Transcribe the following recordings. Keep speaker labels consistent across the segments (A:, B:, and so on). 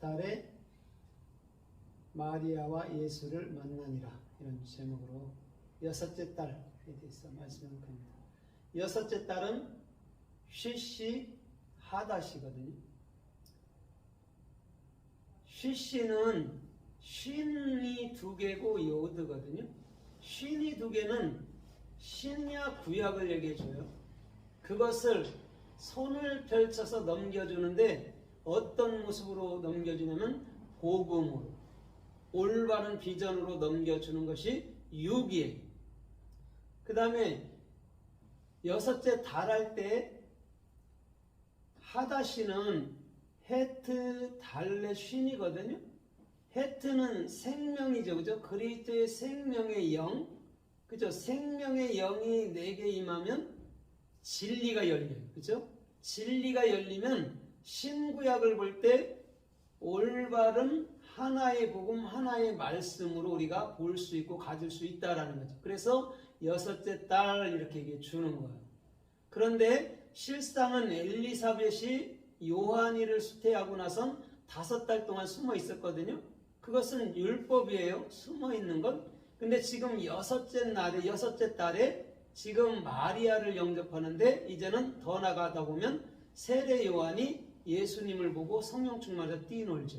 A: 달에 마리아와 예수를 만나니라, 이런 제목으로 여섯째 달에 대해서 말씀을 합니다. 여섯째 달은 쉬시 하닷이거든요. 쉬시는 쉰이 두 개고 요드거든요. 쉰이 두 개는 신약 구약을 얘기해줘요. 그것을 손을 펼쳐서 넘겨주는데 어떤 모습으로 넘겨주냐면 복음으로, 올바른 비전으로 넘겨주는 것이 유기예요. 그 다음에 여섯째 달 할 때 하다시는 헤트 달레 쉰이거든요. 헤트는 생명이죠, 그죠? 그리스도의 생명의 영, 그죠? 생명의 영이 내게 임하면 진리가 열려요, 그죠? 진리가 열리면 신구약을 볼 때 올바른 하나의 복음, 하나의 말씀으로 우리가 볼 수 있고 가질 수 있다라는 거죠. 그래서 여섯째 달 이렇게 얘기해 주는 거예요. 그런데 실상은 엘리사벳이 요한이를 수태하고 나선 5달 동안 숨어 있었거든요. 그것은 율법이에요, 숨어 있는 건. 근데 지금 여섯째 달에 지금 마리아를 영접하는데 이제는 더 나가다 보면 세례 요한이 예수님을 보고 성령 충만해서 뛰놀죠.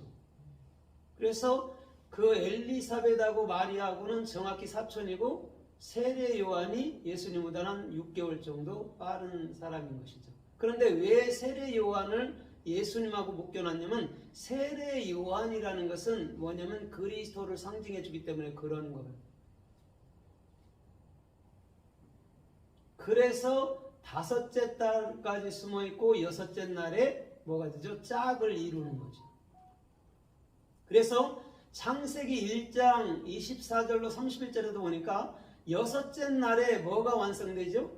A: 그래서 그 엘리사벳하고 마리아하고는 정확히 사촌이고 세례 요한이 예수님보다 한 6개월 정도 빠른 사람인 것이죠. 그런데 왜 세례 요한을 예수님하고 묶여놨냐면 세례 요한이라는 것은 뭐냐면 그리스도를 상징해 주기 때문에 그런 거예요. 그래서 5째 달까지 숨어 있고 여섯째 날에 뭐가 되죠? 짝을 이루는 거죠. 그래서 창세기 1장 24절로 31절에도 보니까 여섯째 날에 뭐가 완성되죠?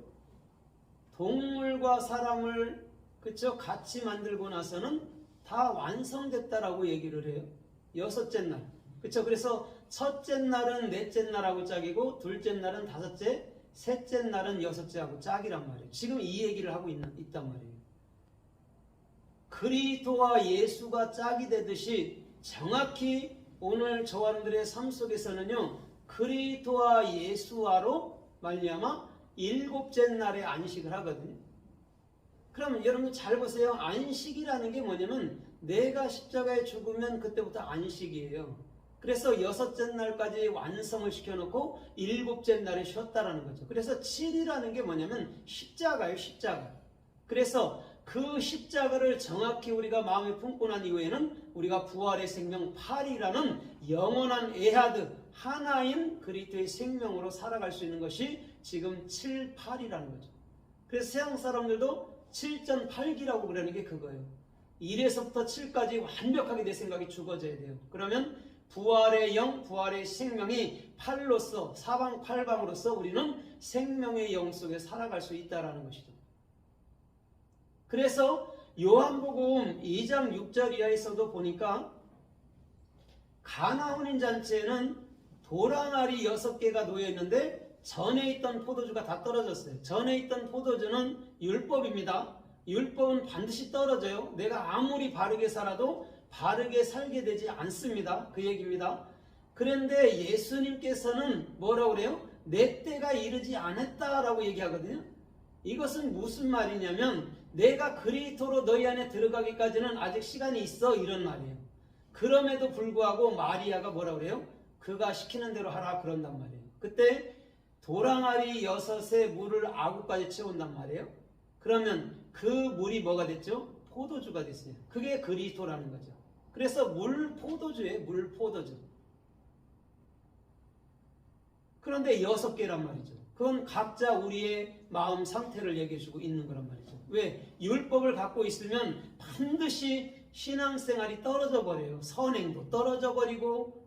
A: 동물과 사람을 그쵸? 같이 만들고 나서는 다 완성됐다라고 얘기를 해요. 여섯째 날. 그쵸? 그래서 첫째 날은 넷째 날하고 짝이고 둘째 날은 다섯째, 셋째 날은 여섯째하고 짝이란 말이에요. 지금 이 얘기를 하고 있단 말이에요. 그리스도와 예수가 짝이 되듯이 정확히 오늘 저와 여러분들의 삶 속에서는요, 그리스도와 예수와로 말미암아 7째 날에 안식을 하거든요. 그럼 여러분 잘 보세요. 안식이라는 게 뭐냐면 내가 십자가에 죽으면 그때부터 안식이에요. 그래서 6째 날까지 완성을 시켜놓고 7째 날에 쉬었다라는 거죠. 그래서 7이라는 게 뭐냐면 십자가예요, 십자가. 그래서 그 십자가를 정확히 우리가 마음에 품고 난 이후에는 우리가 부활의 생명 8이라는 영원한 에하드, 하나인 그리스도의 생명으로 살아갈 수 있는 것이 지금 7, 8이라는 거죠. 그래서 세상 사람들도 7.8기라고 그러는 게 그거예요. 1에서부터 7까지 완벽하게 내 생각이 죽어져야 돼요. 그러면 부활의 영, 부활의 생명이 8로서 사방팔방으로서 우리는 생명의 영 속에 살아갈 수 있다는 것이죠. 그래서 요한복음 2장 6절 이하에서도 보니까 가나 혼인잔치에는 도랑알이 6개가 놓여있는데 전에 있던 포도주가 다 떨어졌어요. 전에 있던 포도주는 율법입니다. 율법은 반드시 떨어져요. 내가 아무리 바르게 살아도 바르게 살게 되지 않습니다. 그 얘기입니다. 그런데 예수님께서는 뭐라고 그래요? 내 때가 이르지 않았다라고 얘기하거든요. 이것은 무슨 말이냐면 내가 그리스도로 너희 안에 들어가기까지는 아직 시간이 있어, 이런 말이에요. 그럼에도 불구하고 마리아가 뭐라고 그래요? 그가 시키는 대로 하라, 그런단 말이에요. 그때 도랑알이 6에 물을 아구까지 채운단 말이에요. 그러면 그 물이 뭐가 됐죠? 포도주가 됐어요. 그게 그리스도라는 거죠. 그래서 물포도주예요, 물포도주. 그런데 6개란 말이죠. 그건 각자 우리의 마음 상태를 얘기해주고 있는 거란 말이죠. 왜? 율법을 갖고 있으면 반드시 신앙생활이 떨어져 버려요. 선행도 떨어져 버리고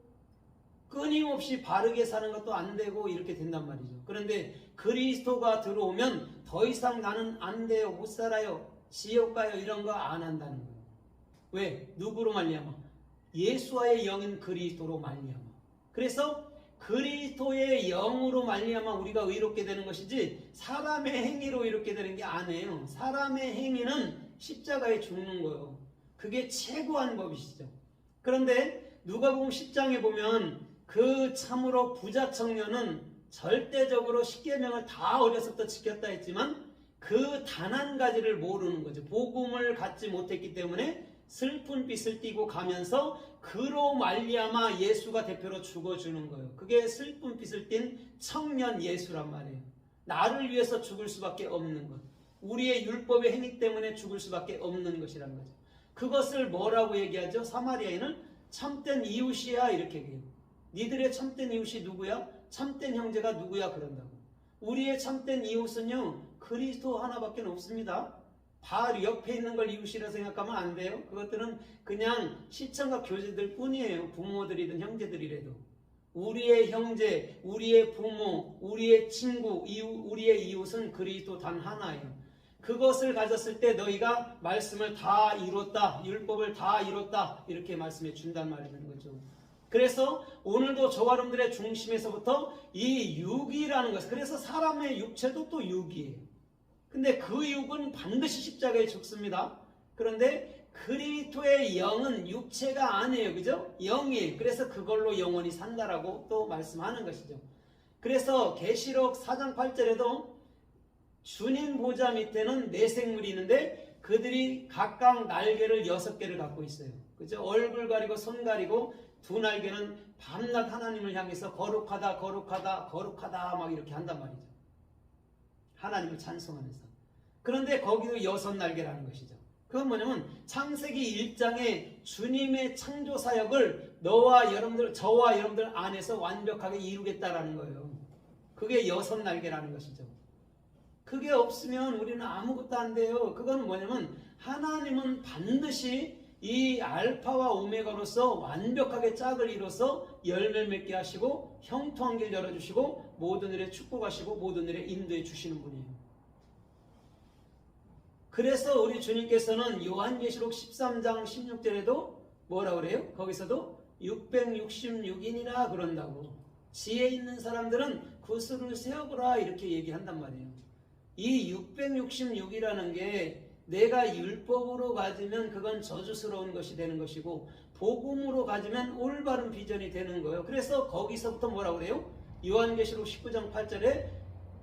A: 끊임없이 바르게 사는 것도 안 되고 이렇게 된단 말이죠. 그런데 그리스도가 들어오면 더 이상 나는 안 돼요, 못 살아요, 지옥 가요, 이런 거 안 한다는 거예요. 왜? 누구로 말미암아? 예수와의 영인 그리스도로 말미암아. 그래서 그리스도의 영으로 말미암아 우리가 의롭게 되는 것이지 사람의 행위로 의롭게 되는 게 아니에요. 사람의 행위는 십자가에 죽는 거예요. 그게 최고한 법이시죠. 그런데 누가복음 10장에 보면 그 참으로 부자 청년은 절대적으로 십계명을 다 어려서부터 지켰다 했지만 그 단 한 가지를 모르는 거죠. 복음을 갖지 못했기 때문에 슬픈 빛을 띠고 가면서 그로 말미암아 예수가 대표로 죽어주는 거예요. 그게 슬픈 빛을 띤 청년 예수란 말이에요. 나를 위해서 죽을 수밖에 없는 것. 우리의 율법의 행위 때문에 죽을 수밖에 없는 것이란 거죠. 그것을 뭐라고 얘기하죠? 사마리아인은 참된 이웃이야 이렇게 얘기해요. 니들의 참된 이웃이 누구야? 참된 형제가 누구야? 그런다고. 우리의 참된 이웃은요 그리스도 하나밖에 없습니다. 바로 옆에 있는 걸 이웃이라 생각하면 안 돼요. 그것들은 그냥 시청각 교제들 뿐이에요. 부모들이든 형제들이라도. 우리의 형제, 우리의 부모, 우리의 친구, 우리의 이웃은 그리스도 단 하나예요. 그것을 가졌을 때 너희가 말씀을 다 이뤘다, 율법을 다 이뤘다 이렇게 말씀해 준단 말이라는 거죠. 그래서 오늘도 저와 여러분들의 중심에서부터 이 육이라는 것, 그래서 사람의 육체도 또 육이에요. 근데 그 육은 반드시 십자가에 죽습니다. 그런데 그리스도의 영은 육체가 아니에요. 그죠? 영이에요. 그래서 그걸로 영원히 산다라고 또 말씀하는 것이죠. 그래서 계시록 4장 8절에도 주님 보좌 밑에는 네 생물이 있는데 그들이 각각 날개를 6개를 갖고 있어요. 그죠? 얼굴 가리고 손 가리고 두 날개는 밤낮 하나님을 향해서 거룩하다 거룩하다 거룩하다 막 이렇게 한단 말이죠. 하나님을 찬송하면서. 그런데 거기도 6날개라는 것이죠. 그건 뭐냐면 창세기 1장에 주님의 창조 사역을 너와 여러분들, 저와 여러분들 안에서 완벽하게 이루겠다라는 거예요. 그게 6날개라는 것이죠. 그게 없으면 우리는 아무것도 안 돼요. 그건 뭐냐면 하나님은 반드시 이 알파와 오메가로서 완벽하게 짝을 이뤄서 열매를 맺게 하시고 형통한 길 열어주시고 모든 일에 축복하시고 모든 일에 인도해 주시는 분이에요. 그래서 우리 주님께서는 요한계시록 13장 16절에도 뭐라 그래요? 거기서도 666인이라 그런다고. 지혜 있는 사람들은 그 수를 세어보라 이렇게 얘기한단 말이에요. 이 666이라는 게 내가 율법으로 가지면 그건 저주스러운 것이 되는 것이고 복음으로 가지면 올바른 비전이 되는 거예요. 그래서 거기서부터 뭐라고 그래요? 요한계시록 19장 8절에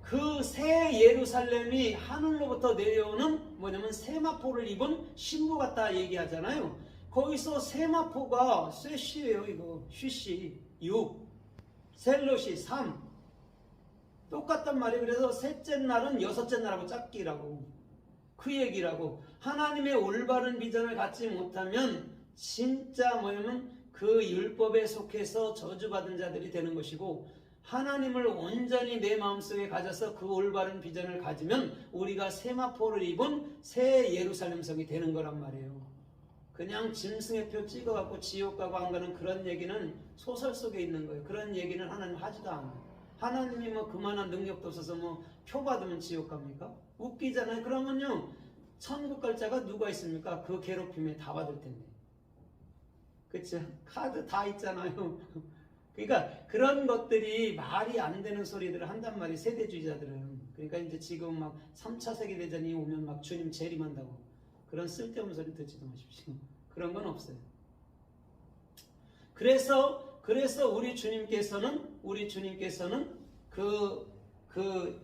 A: 그 새 예루살렘이 하늘로부터 내려오는 뭐냐면 세마포를 입은 신부 같다 얘기하잖아요. 거기서 세마포가 쇠시예요. 이거 쉬시 6 셀롯이 3 똑같단 말이에요. 그래서 셋째 날은 여섯째 날하고 짝기라고 그 얘기라고. 하나님의 올바른 비전을 갖지 못하면 진짜 뭐냐면 그 율법에 속해서 저주받은 자들이 되는 것이고 하나님을 온전히 내 마음속에 가져서 그 올바른 비전을 가지면 우리가 세마포를 입은 새 예루살렘 성이 되는 거란 말이에요. 그냥 짐승의 표 찍어갖고 지옥 가고 안 가는 그런 얘기는 소설 속에 있는 거예요. 그런 얘기는 하나님 하지도 않아요. 하나님이 뭐 그만한 능력도 없어서 뭐 표 받으면 지옥 갑니까? 웃기잖아요. 그러면요 천국 갈 자가 누가 있습니까? 그 괴롭힘에 다 받을 텐데. 그쵸? 카드 다 있잖아요. 그러니까 그런 것들이 말이 안 되는 소리들을 한단 말이에요. 세대주의자들은. 그러니까 이제 지금 막 3차 세계대전이 오면 막 주님 재림한다고 그런 쓸데없는 소리 듣지도 마십시오. 그런 건 없어요. 그래서 우리 주님께서는 그